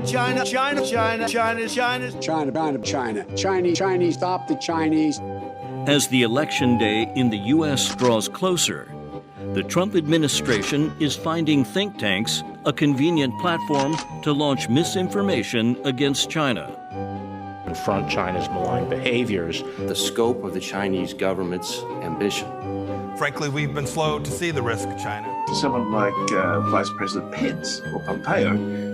China, Chinese, stop the Chinese. As the election day in the U.S. draws closer, the Trump administration is finding think tanks a convenient platform to launch misinformation against China. Confront China's malign behaviors. The scope of the Chinese government's ambition. Frankly, we've been slow to see the risk of China. Someone like Vice President Pence or Pompeo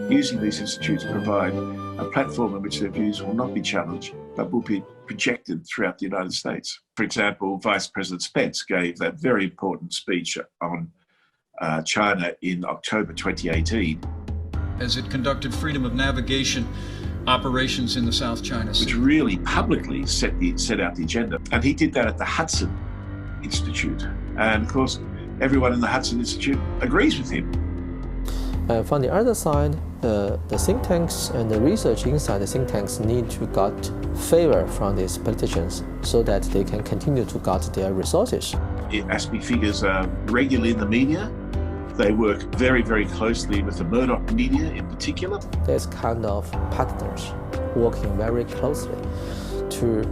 using these institutes provide a platform in which their views will not be challenged, but will be projected throughout the United States. For example, Vice President Pence gave that very important speech on China in October 2018. As it conducted freedom of navigation operations in the South China Sea. Which really publicly set out the agenda. And he did that at the Hudson Institute. And of course, everyone in the Hudson Institute agrees with him. From the other side, the think tanks and the research inside the think tanks need to get favor from these politicians so that they can continue to get their resources. ASPI figures are regularly in the media. They work very, very closely with the Murdoch media in particular. There's kind of partners working very closely to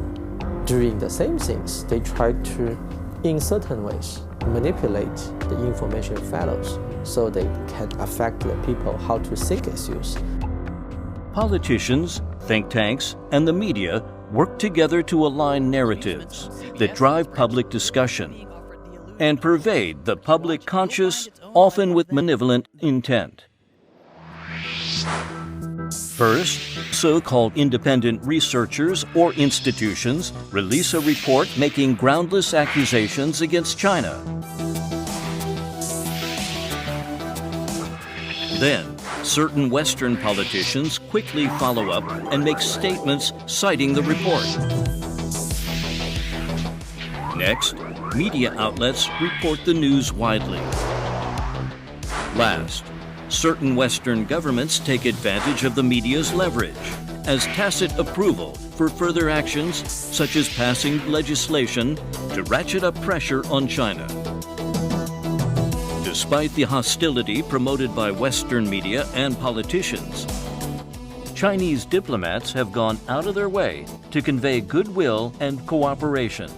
doing the same things. They try to, in certain ways, manipulate the information fellows so they can affect the people how to think issues. Politicians, think tanks, and the media work together to align narratives that drive public discussion and pervade the public conscious, often with malevolent intent. First, so-called independent researchers or institutions release a report making groundless accusations against China. Then, certain Western politicians quickly follow up and make statements citing the report. Next, media outlets report the news widely. Last, certain Western governments take advantage of the media's leverage as tacit approval for further actions such as passing legislation to ratchet up pressure on China. Despite the hostility promoted by Western media and politicians, Chinese diplomats have gone out of their way to convey goodwill and cooperation.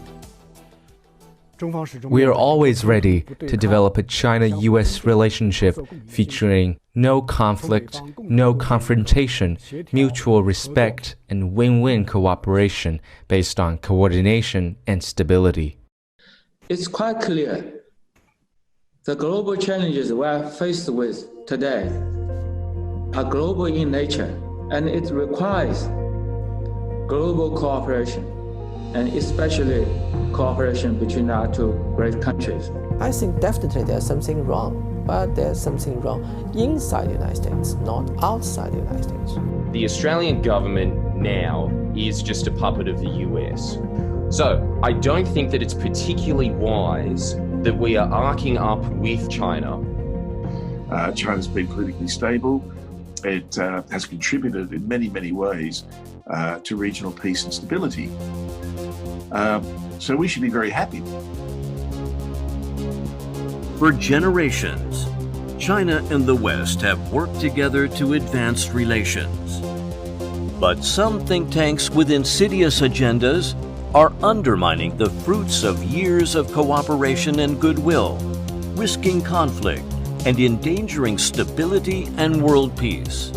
We are always ready to develop a China-US relationship featuring no conflict, no confrontation, mutual respect, and win-win cooperation based on coordination and stability. It's quite clear the global challenges we are faced with today are global in nature, and it requires global cooperation, and especially cooperation between our two great countries. I think definitely there's something wrong, but there's something wrong inside the United States, not outside the United States. The Australian government now is just a puppet of the US. So I don't think that it's particularly wise that we are arcing up with China. China's been politically stable. It has contributed in many, many ways to regional peace and stability. So we should be very happy. For generations, China and the West have worked together to advance relations. But some think tanks with insidious agendas are undermining the fruits of years of cooperation and goodwill, risking conflict and endangering stability and world peace.